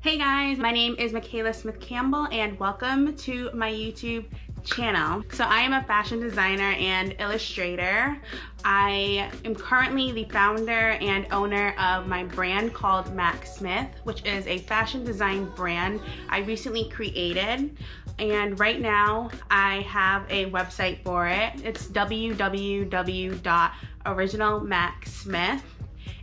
Hey guys, my name is Michaela Smith Campbell and welcome to my YouTube channel. So I am a fashion designer and illustrator. I am currently the founder and owner of my brand called MACK Smith, which is a fashion design brand I recently created. And right now I have a website for it. It's www.originalmacksmith.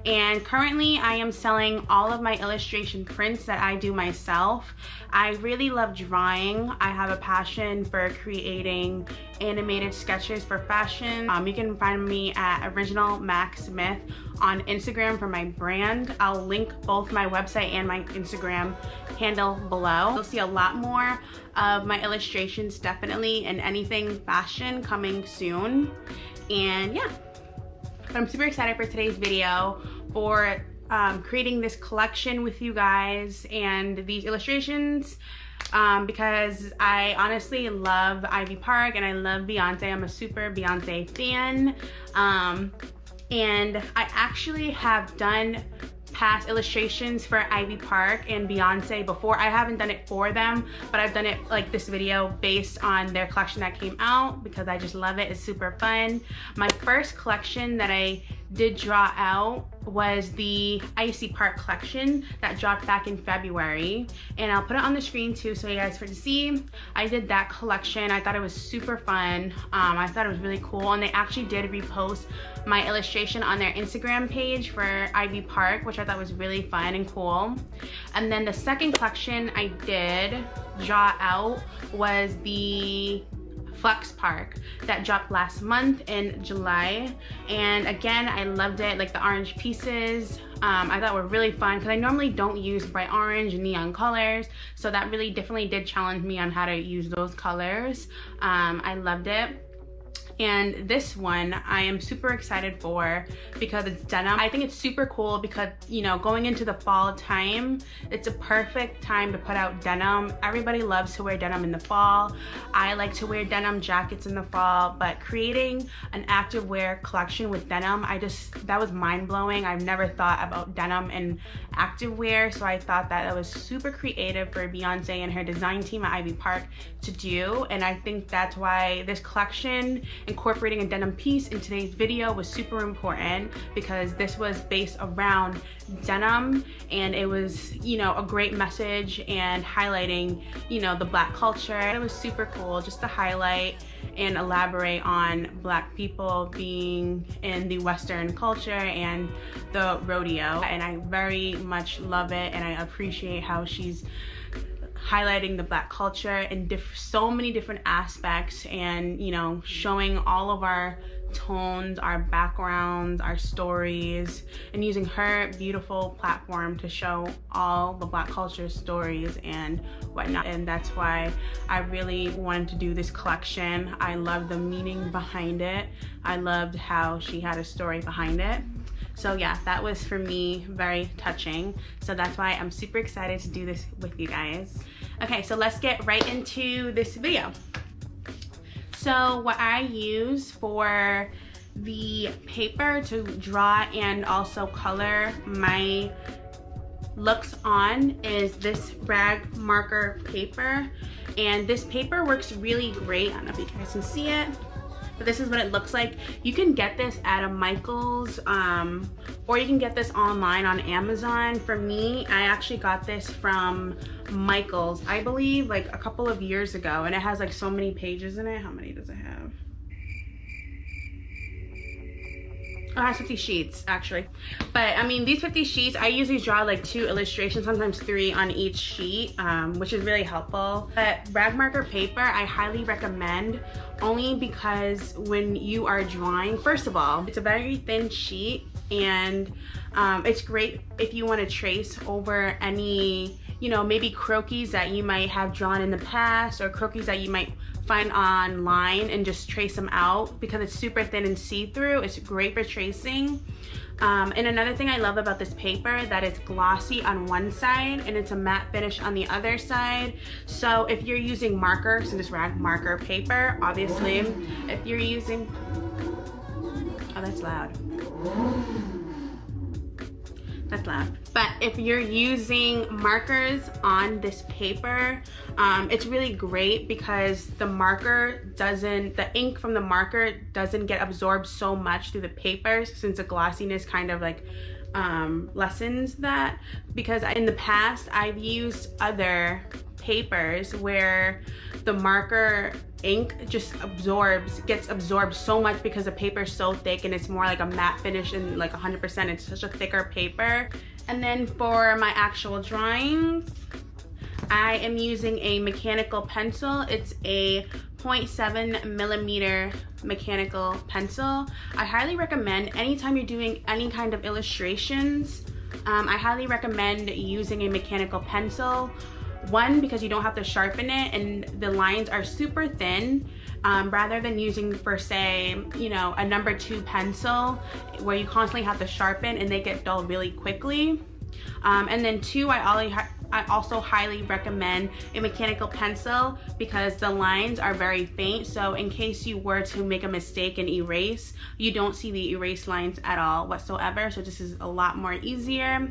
And currently I am selling all of my illustration prints that I do myself. I really love drawing. I have a passion for creating animated sketches for fashion. You can find me at Original Mack Smith on Instagram for my brand. I'll link both my website and my Instagram handle below. You'll see a lot more of my illustrations definitely, and anything fashion coming soon. And yeah. But I'm super excited for today's video, for creating this collection with you guys and these illustrations, because I honestly love Ivy Park and I love Beyonce. I'm a super Beyonce fan. And I actually have done past illustrations for Ivy Park and Beyonce before. I haven't done it for them, but I've done it like this video based on their collection that came out because I just love it. It's super fun. My first collection that I did draw out was the Icy Park collection that dropped back in February, and I'll put it on the screen too so you guys can see. I did that collection. I thought it was super fun. I thought it was really cool, and they actually did repost my illustration on their Instagram page for Ivy Park, which I thought was really fun and cool. And then the second collection I did draw out was the Flex Park that dropped last month in July, and again I loved it. Like the orange pieces I thought were really fun because I normally don't use bright orange and neon colors, so that really definitely did challenge me on how to use those colors. I loved it. And this one I am super excited for because it's denim. I think it's super cool because, you know, going into the fall time, it's a perfect time to put out denim. Everybody loves to wear denim in the fall. I like to wear denim jackets in the fall, but creating an activewear collection with denim, that was mind-blowing. I've never thought about denim and activewear, so I thought that was super creative for Beyonce and her design team at Ivy Park to do. And I think that's why this collection, incorporating a denim piece in today's video, was super important because this was based around denim and it was, you know, a great message and highlighting, you know, the Black culture. It was super cool just to highlight and elaborate on Black people being in the Western culture and the rodeo, and I very much love it, and I appreciate how she's highlighting the Black culture in so many different aspects, and, you know, showing all of our tones, our backgrounds, our stories, and using her beautiful platform to show all the Black culture stories and whatnot. And that's why I really wanted to do this collection. I love the meaning behind it. I loved how she had a story behind it. So yeah, that was for me very touching. So that's why I'm super excited to do this with you guys. Okay, so let's get right into this video. So what I use for the paper to draw and also color my looks on is this rag marker paper. And this paper works really great. I don't know if you guys can see it, but this is what it looks like. You can get this at a Michael's, or you can get this online on Amazon. For me, I actually got this from Michael's, I believe, like a couple of years ago, and it has like so many pages in it. How many does it have? Oh, it has 50 sheets actually. But I mean, these 50 sheets, I usually draw like 2 illustrations, sometimes 3 on each sheet, which is really helpful. But rag marker paper, I highly recommend, only because when you are drawing, first of all, it's a very thin sheet, and it's great if you want to trace over any, you know, maybe croquis that you might have drawn in the past, or croquis that you might find online, and just trace them out because it's super thin and see-through. It's great for tracing. And another thing I love about this paper, that it's glossy on one side and it's a matte finish on the other side. So if you're using markers, so this rag marker paper, obviously, if you're using, oh, that's loud. That's loud. But if you're using markers on this paper, it's really great because the ink from the marker doesn't get absorbed so much through the paper, since the glossiness kind of like lessens that. Because in the past I've used other papers where the marker ink just gets absorbed so much because the paper is so thick, and it's more like a matte finish, and like 100% it's such a thicker paper. And then for my actual drawings, I am using a mechanical pencil. It's a 0.7 millimeter mechanical pencil. I highly recommend, anytime you're doing any kind of illustrations, I highly recommend using a mechanical pencil. One, because you don't have to sharpen it and the lines are super thin, rather than using, for say, you know, a number 2 pencil where you constantly have to sharpen and they get dull really quickly. And then 2, I also highly recommend a mechanical pencil because the lines are very faint, so in case you were to make a mistake and erase, you don't see the erase lines at all whatsoever, so this is a lot more easier.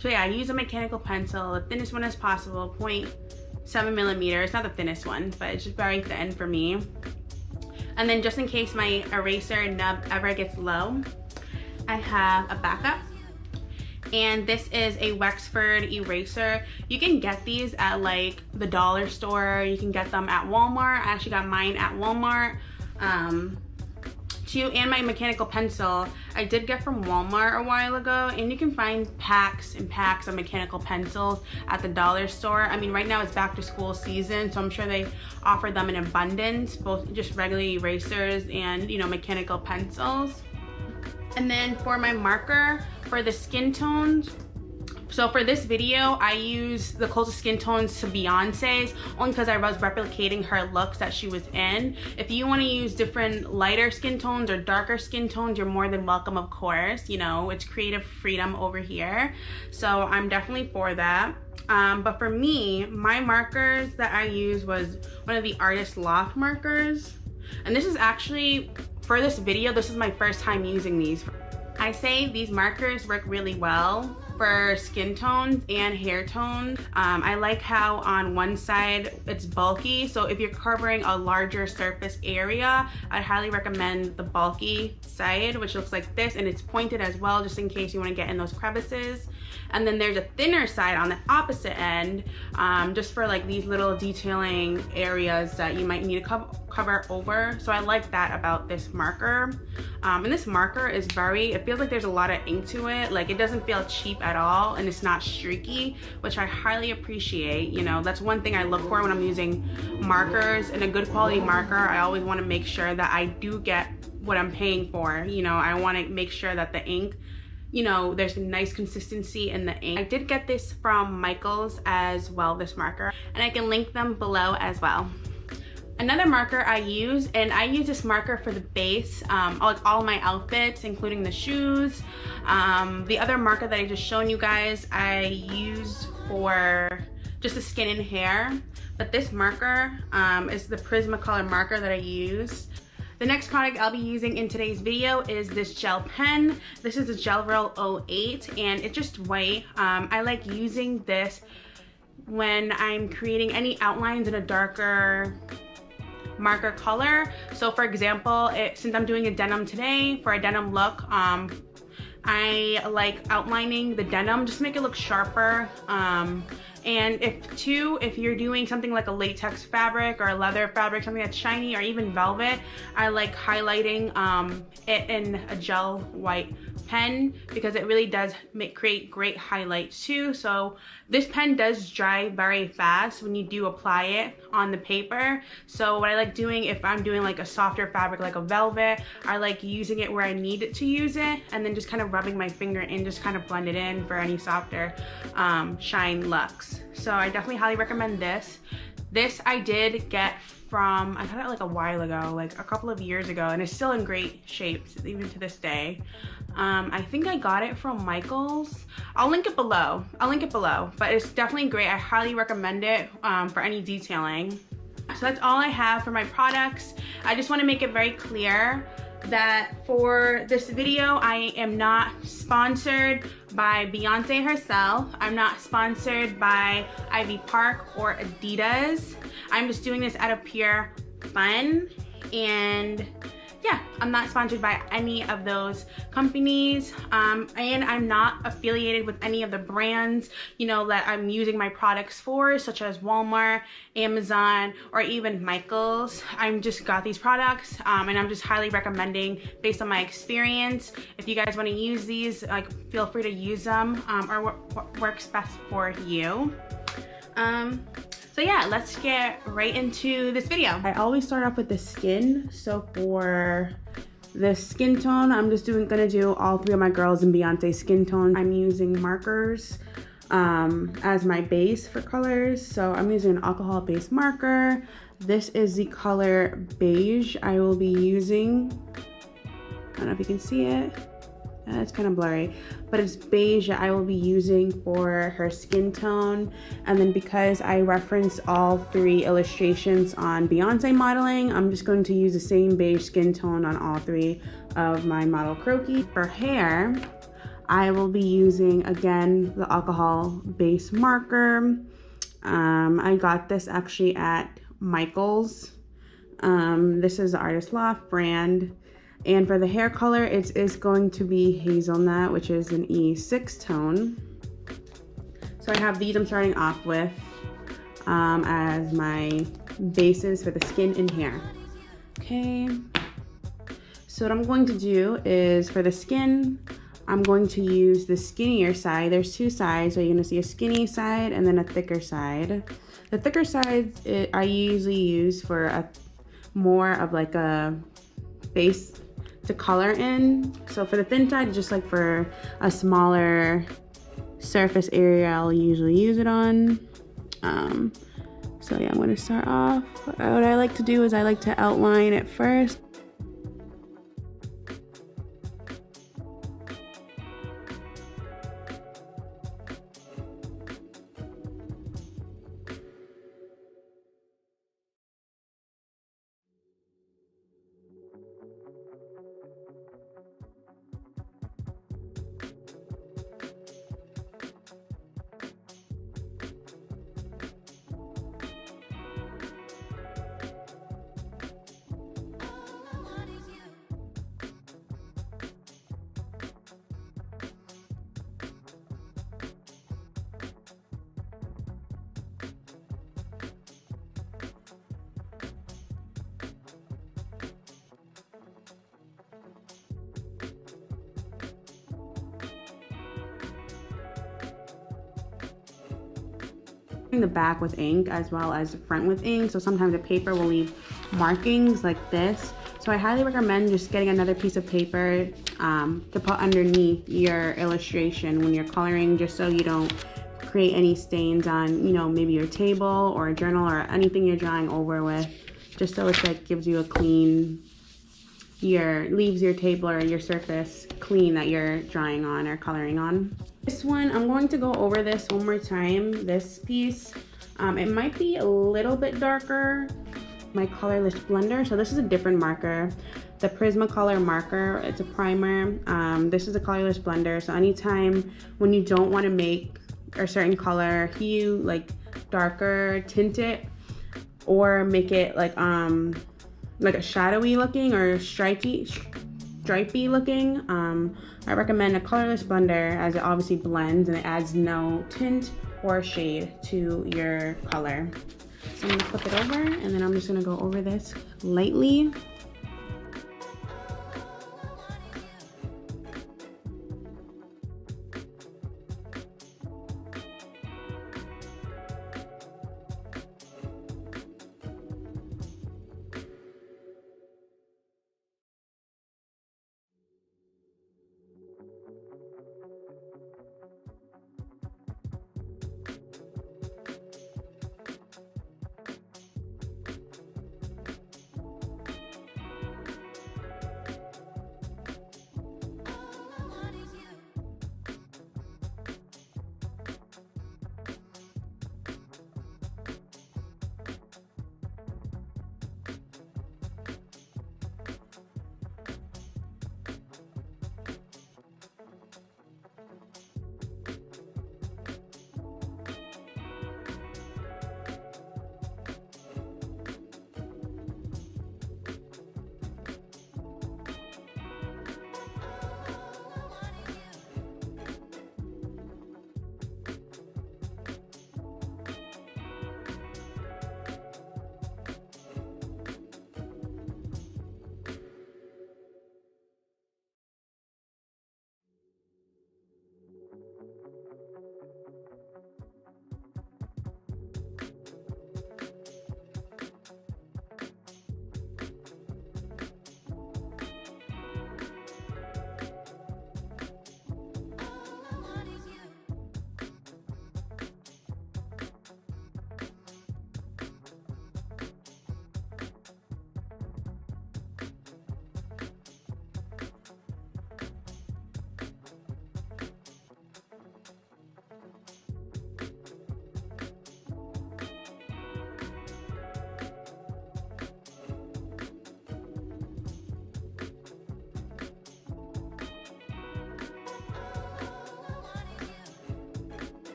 So yeah, I use a mechanical pencil, the thinnest one as possible, 0.7 millimeter. It's not the thinnest one, but it's just very thin for me. And then just in case my eraser nub ever gets low, I have a backup. And this is a Wexford Eraser. You can get these at like the dollar store. You can get them at Walmart. I actually got mine at Walmart. Too, and my mechanical pencil I did get from Walmart a while ago, and you can find packs and packs of mechanical pencils at the dollar store. I mean, right now it's back to school season, so I'm sure they offer them in abundance, both just regular erasers and, you know, mechanical pencils. And then for my marker, for the skin tones, so for this video, I used the closest skin tones to Beyonce's, only because I was replicating her looks that she was in. If you want to use different lighter skin tones or darker skin tones, you're more than welcome, of course. You know, it's creative freedom over here. So I'm definitely for that. But for me, my markers that I used was one of the Artist Loft markers. And this is actually, for this video, this is my first time using these. I say these markers work really well for skin tones and hair tones. I like how on one side it's bulky, so if you're covering a larger surface area, I highly recommend the bulky side, which looks like this, and it's pointed as well, just in case you want to get in those crevices. And then there's a thinner side on the opposite end, just for like these little detailing areas that you might need to cover over. So I like that about this marker. And this marker is it feels like there's a lot of ink to it. Like, it doesn't feel cheap at all, and it's not streaky, which I highly appreciate. You know, that's one thing I look for when I'm using markers. And a good quality marker, I always want to make sure that I do get what I'm paying for. You know, I want to make sure that the ink, you know, there's a nice consistency in the ink. I did get this from Michael's as well, this marker, and I can link them below as well. Another marker I use, and I use this marker for the base, like all my outfits, including the shoes. The other marker that I just shown you guys, I use for just the skin and hair. But this marker is the Prismacolor marker that I use. The next product I'll be using in today's video is this gel pen. This is a Gel Roll 08, and it's just white. I like using this when I'm creating any outlines in a darker marker color. So for example, since I'm doing a denim today, for a denim look, I like outlining the denim just to make it look sharper. And if you're doing something like a latex fabric or a leather fabric, something that's shiny, or even velvet, I like highlighting it in a gel white pen, because it really does create great highlights too. So this pen does dry very fast when you do apply it on the paper. So what I like doing, if I'm doing like a softer fabric like a velvet, I like using it where I need it to use it, and then just kind of rubbing my finger in, just kind of blend it in for any softer shine looks. So I definitely highly recommend this. This I did get from, I got it like a while ago, like a couple of years ago, and it's still in great shape even to this day. I think I got it from Michael's. I'll link it below. But it's definitely great. I highly recommend it for any detailing. So that's all I have for my products. I just want to make it very clear that for this video, I am not sponsored by Beyoncé herself. I'm not sponsored by Ivy Park or Adidas. I'm just doing this out of pure fun, and yeah, I'm not sponsored by any of those companies, and I'm not affiliated with any of the brands, you know, that I'm using my products for, such as Walmart, Amazon, or even Michaels. I'm just got these products, and I'm just highly recommending based on my experience. If you guys want to use these, like, feel free to use them, or what works best for you. So yeah, let's get right into this video. I always start off with the skin. So for the skin tone, I'm just gonna do all three of my girls in Beyonce skin tone. I'm using markers as my base for colors. So I'm using an alcohol-based marker. This is the color beige I will be using. I don't know if you can see it. It's kind of blurry, but it's beige that I will be using for her skin tone. And then because I referenced all three illustrations on Beyonce modeling, I'm just going to use the same beige skin tone on all three of my model croquis. For hair, I will be using, again, the alcohol-based marker. I got this actually at Michael's. This is the Artist Loft brand. And for the hair color, it is going to be Hazelnut, which is an E6 tone. So I have these I'm starting off with as my bases for the skin and hair. Okay, so what I'm going to do is for the skin, I'm going to use the skinnier side. There's two sides, so you're gonna see a skinny side and then a thicker side. The thicker side I usually use for a more of like a base to color in. So for the thin side, just like for a smaller surface area, I'll usually use it on. So yeah, I'm going to start off. What I like to do is I like to outline it first. The back with ink as well as the front with ink, so sometimes the paper will leave markings like this. So I highly recommend just getting another piece of paper to put underneath your illustration when you're coloring, just so you don't create any stains on, you know, maybe your table or a journal or anything you're drawing over with, just so it's like gives you a clean, leaves your table or your surface clean that you're drawing on or coloring on. This one, I'm going to go over this one more time, this piece. It might be a little bit darker, my Colorless Blender. So this is a different marker, the Prismacolor marker. It's a primer. This is a Colorless Blender. So anytime when you don't want to make a certain color hue like darker, tint it, or make it like a shadowy looking or stripy looking, I recommend a Colorless Blender, as it obviously blends and it adds no tint or shade to your color. So I'm gonna flip it over and then I'm just gonna go over this lightly.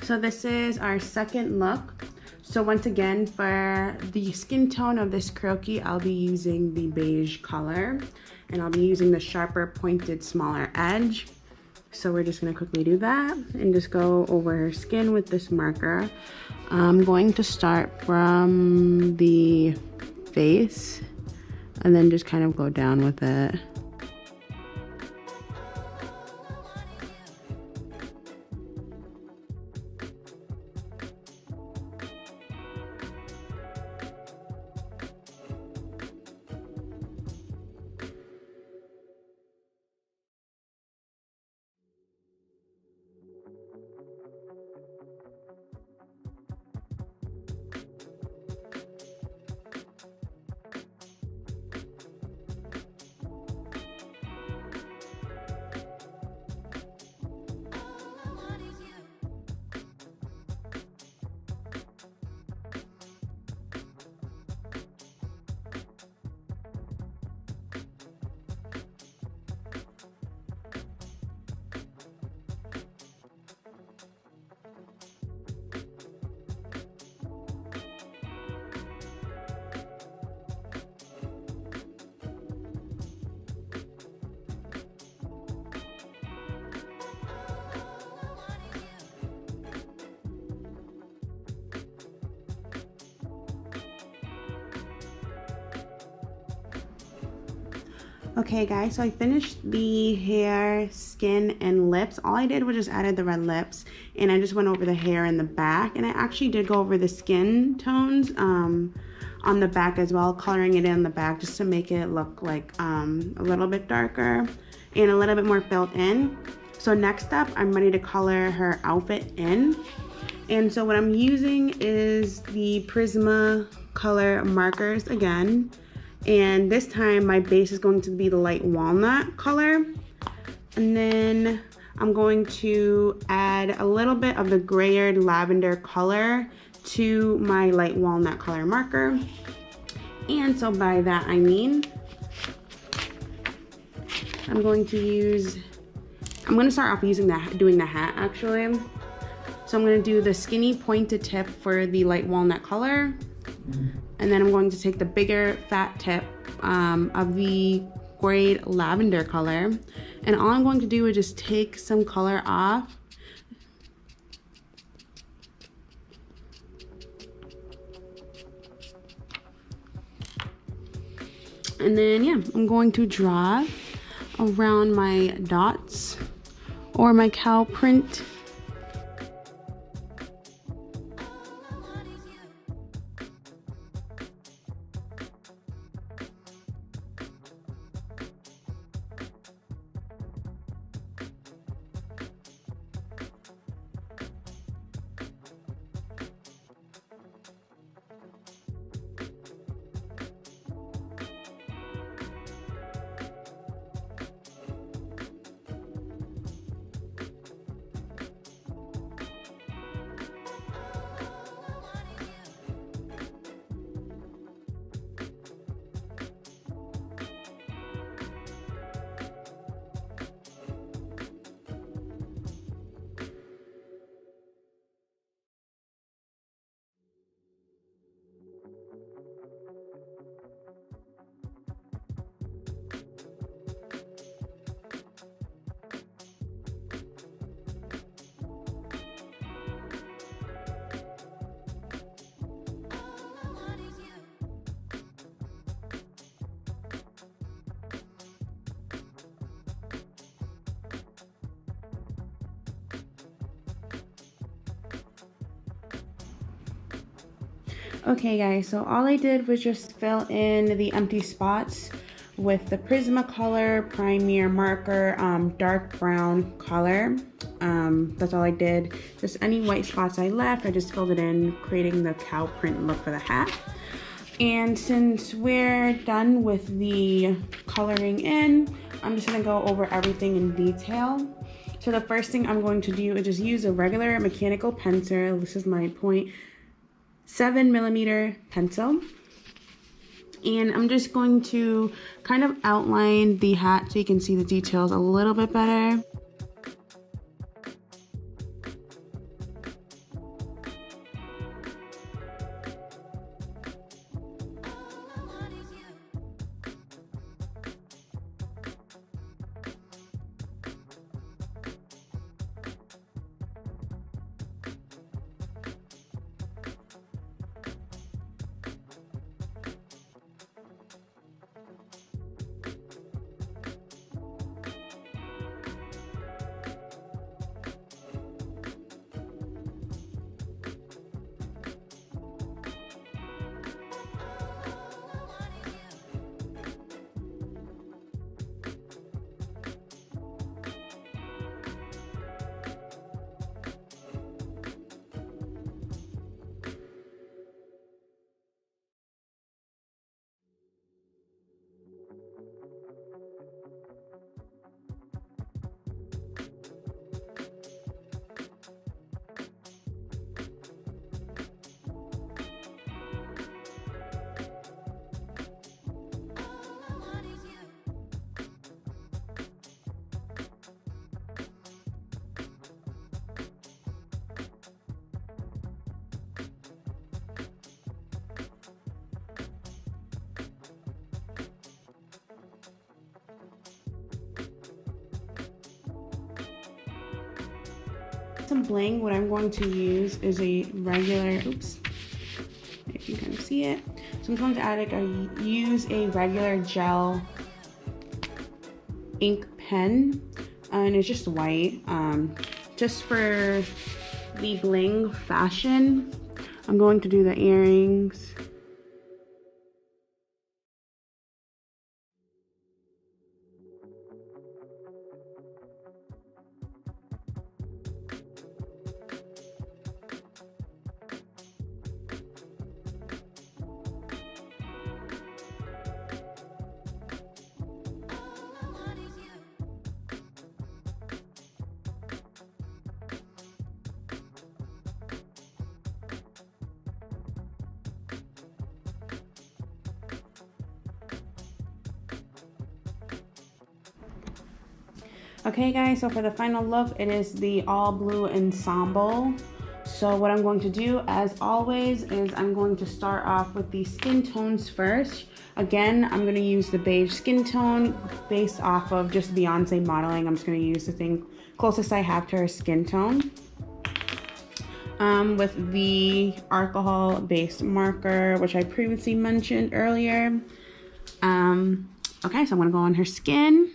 So this is our second look. So once again, for the skin tone of this croquis, I'll be using the beige color, and I'll be using the sharper pointed smaller edge. So we're just gonna quickly do that and just go over her skin with this marker. I'm going to start from the face and then just kind of go down with it. Okay guys, so I finished the hair, skin, and lips. All I did was just added the red lips, and I just went over the hair and the back, and I actually did go over the skin tones on the back as well, coloring it in the back just to make it look like a little bit darker and a little bit more filled in. So next up, I'm ready to color her outfit in. And so what I'm using is the Prismacolor markers again. And this time my base is going to be the light walnut color. And then I'm going to add a little bit of the grayer lavender color to my light walnut color marker. And so by that I mean, I'm going to start off using doing the hat actually. So I'm going to do the skinny pointed tip for the light walnut color. And then I'm going to take the bigger fat tip of the grayed lavender color. And all I'm going to do is just take some color off. And then, yeah, I'm going to draw around my dots or my cow print. Okay guys, so all I did was just fill in the empty spots with the Prismacolor Premier marker, dark brown color. That's all I did. Just any white spots I left, I just filled it in, creating the cow print look for the hat. And since we're done with the coloring in, I'm just gonna go over everything in detail. So the first thing I'm going to do is just use a regular mechanical pencil. This is my 0.7mm pencil. And I'm just going to kind of outline the hat so you can see the details a little bit better. some bling, what I'm going to use is a regular, oops, if you can kind of see it. So I'm going to add use a regular gel ink pen, and it's just white. Just for the bling fashion, I'm going to do the earrings. Okay guys, so for the final look, it is the all blue ensemble. So what I'm going to do, as always, is I'm going to start off with the skin tones first. Again, I'm going to use the beige skin tone based off of just Beyoncé modeling. I'm just going to use the thing closest I have to her skin tone. With the alcohol-based marker, which I previously mentioned earlier. Okay, so I'm going to go on her skin.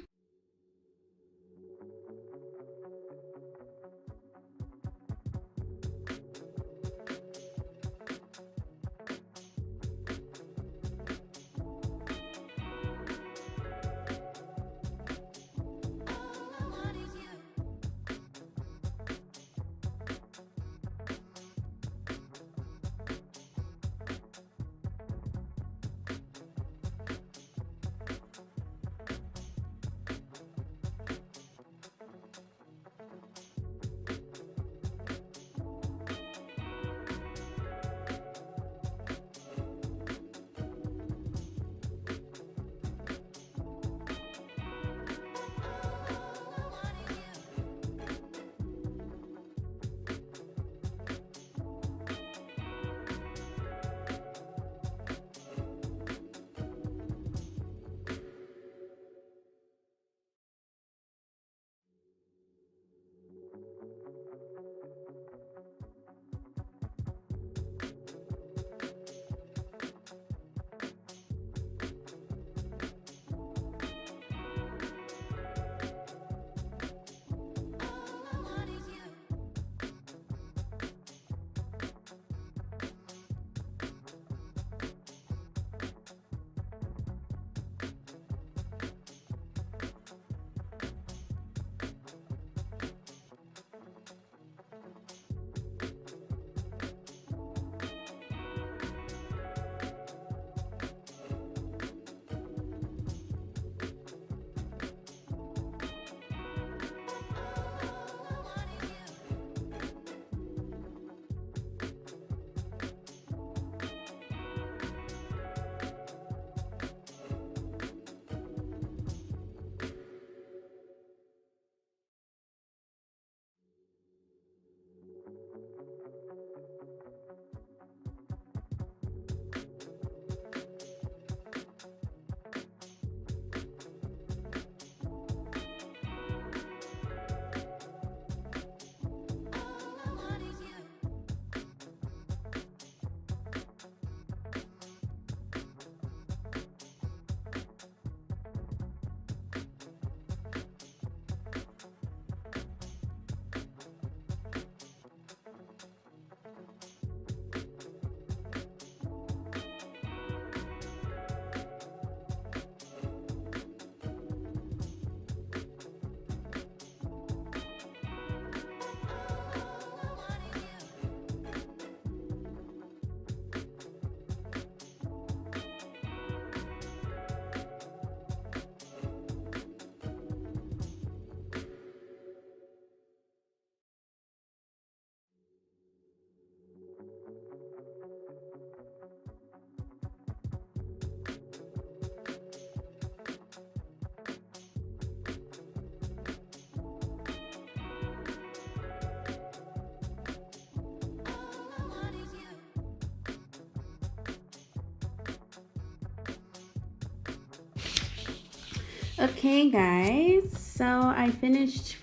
Okay guys, so I finished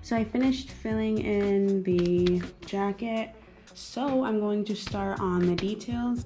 So I finished filling in the jacket, so I'm going to start on the details.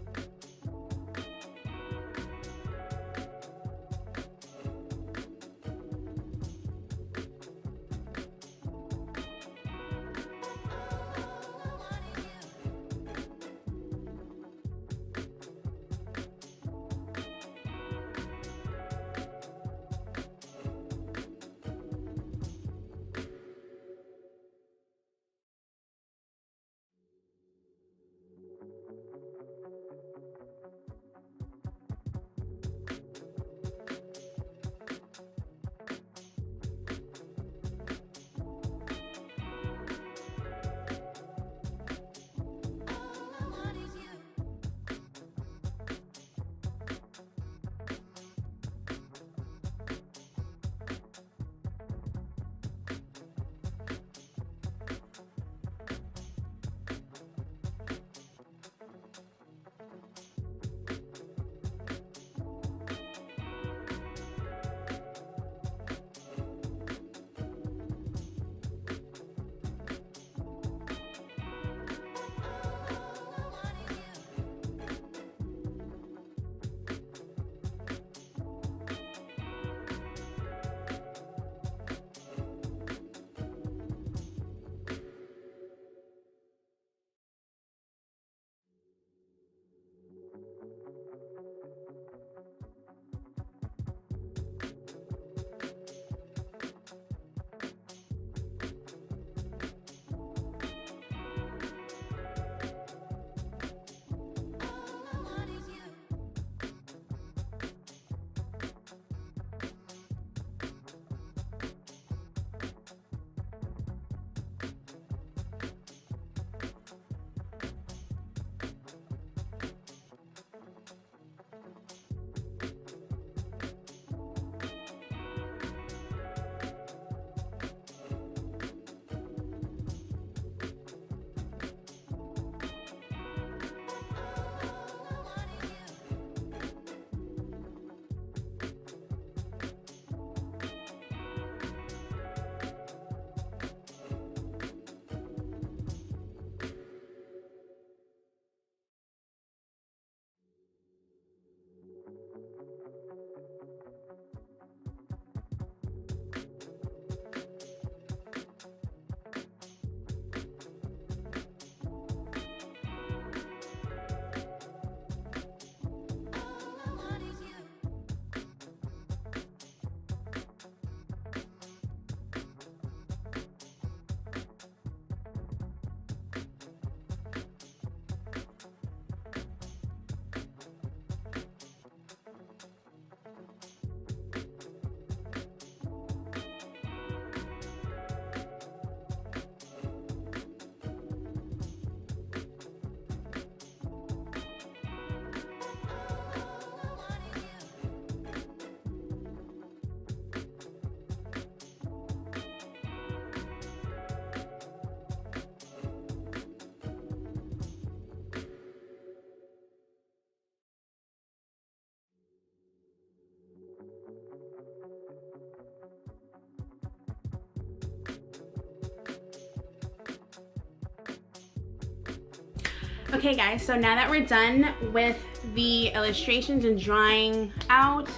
Okay guys, so now that we're done with the illustrations and drawing out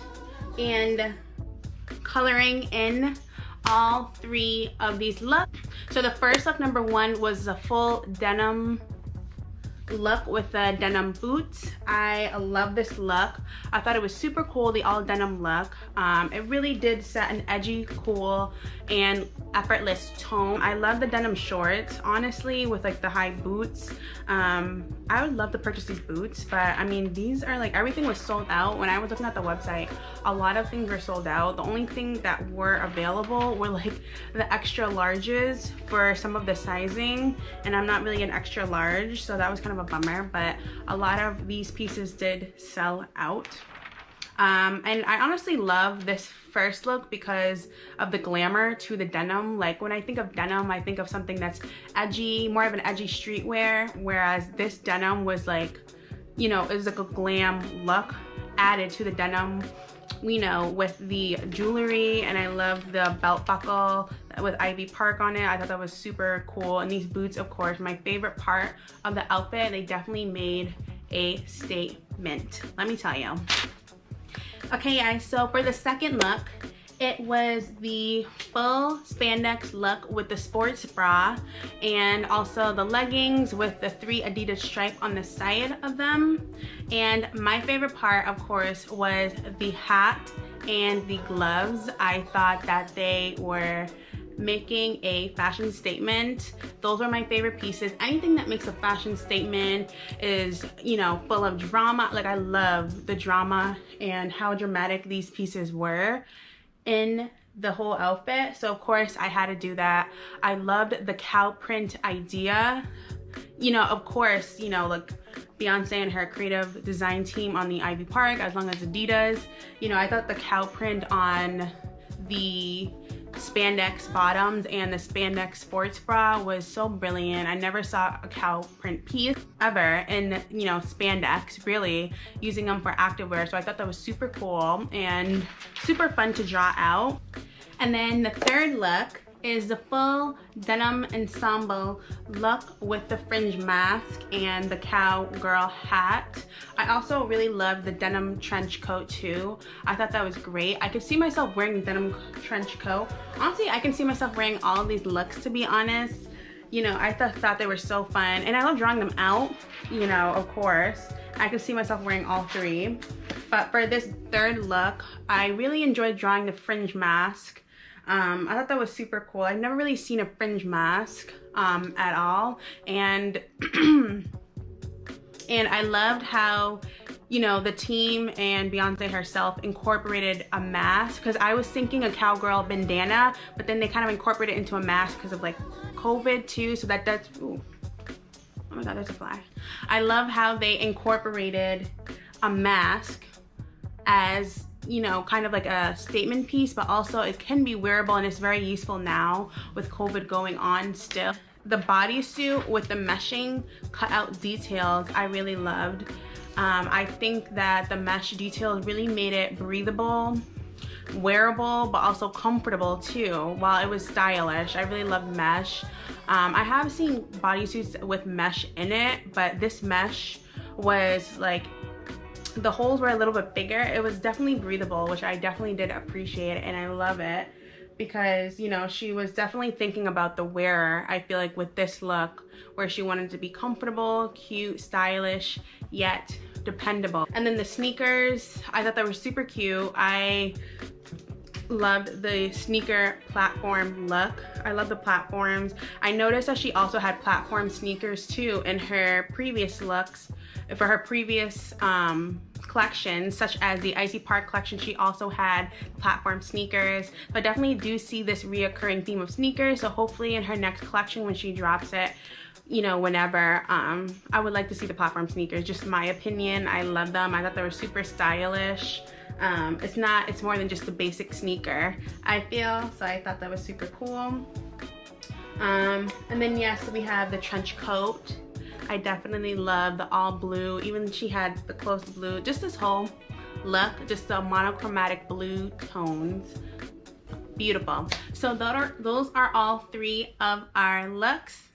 and coloring in all three of these looks. So the first look, number one, was a full denim look with the denim boots. I love this look. I thought it was super cool, the all denim look. It really did set an edgy, cool, and effortless tone. I love the denim shorts, honestly, with like the high boots. I would love to purchase these boots, but I mean, these are like, everything was sold out. When I was looking at the website, a lot of things were sold out. The only thing that were available were like the extra larges for some of the sizing, and I'm not really an extra large, so that was kind of a bummer, but a lot of these pieces did sell out. And I honestly love this first look because of the glamour to the denim. Like when I think of denim, I think of something that's edgy, more of an edgy streetwear, whereas this denim was like, you know, it was like a glam look added to the denim you know, with the jewelry, and I love the belt buckle with Ivy Park on it. I thought that was super cool. And these boots, of course, my favorite part of the outfit. They definitely made a statement, let me tell you. Okay guys, so for the second look, it was the full spandex look with the sports bra and also the leggings with the 3 Adidas stripe on the side of them. And my favorite part, of course, was the hat and the gloves. I thought that they were making a fashion statement. Those are my favorite pieces. Anything that makes a fashion statement is, you know, full of drama. Like, I love the drama and how dramatic these pieces were in the whole outfit. So of course I had to do that. I loved the cow print idea. You know, of course, you know, like Beyoncé and her creative design team on the Ivy Park, as long as Adidas. You know, I thought the cow print on the spandex bottoms and the spandex sports bra was so brilliant. I never saw a cow print piece ever in, you know, spandex, really, using them for activewear. So I thought that was super cool and super fun to draw out. And then the third look is the full denim ensemble look with the fringe mask and the cowgirl hat. I also really love the denim trench coat too. I thought that was great. I could see myself wearing the denim trench coat. Honestly, I can see myself wearing all of these looks, to be honest. You know, I thought they were so fun, and I love drawing them out, you know, of course. I could see myself wearing all 3. But for this third look, I really enjoyed drawing the fringe mask. I thought that was super cool. I've never really seen a fringe mask at all, and and I loved how, you know, the team and Beyoncé herself incorporated a mask, because I was thinking a cowgirl bandana, but then they kind of incorporated it into a mask because of like COVID too, so that's, ooh, oh my god, there's a fly. I love how they incorporated a mask as, you know, kind of like a statement piece, but also it can be wearable, and it's very useful now with COVID going on still. The bodysuit with the meshing cutout details, I really loved. I think that the mesh details really made it breathable, wearable, but also comfortable too, while it was stylish. I really loved mesh. I have seen bodysuits with mesh in it, but this mesh was like, the holes were a little bit bigger. It was definitely breathable, which I definitely did appreciate, and I love it because, you know, she was definitely thinking about the wearer, I feel like, with this look, where she wanted to be comfortable, cute, stylish, yet dependable. And then the sneakers, I thought they were super cute. I loved the sneaker platform look. I love the platforms. I noticed that she also had platform sneakers too in her previous looks. For her previous collections, such as the Icy Park collection, she also had platform sneakers. But I definitely do see this reoccurring theme of sneakers, so hopefully in her next collection, when she drops it, you know, whenever, I would like to see the platform sneakers. Just my opinion, I love them. I thought they were super stylish. It's more than just a basic sneaker, I feel, so I thought that was super cool. And then yes, we have the trench coat. I definitely love the all blue. Even she had the close blue. Just this whole look, just the monochromatic blue tones. Beautiful. So those are all 3 of our looks.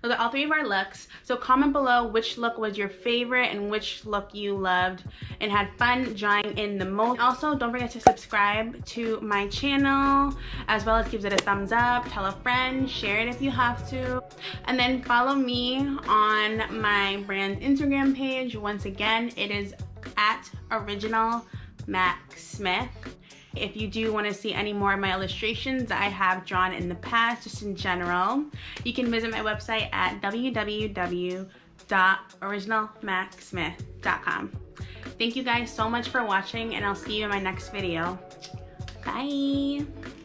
Those are all 3 of our looks. So comment below which look was your favorite and which look you loved and had fun drawing in the most. Also, don't forget to subscribe to my channel, as well as give it a thumbs up, tell a friend, share it if you have to. And then follow me on my brand's Instagram page. Once again, it is at Original Mack Smith. If you do want to see any more of my illustrations that I have drawn in the past, just in general, you can visit my website at www.originalmacksmith.com. Thank you guys so much for watching, and I'll see you in my next video. Bye!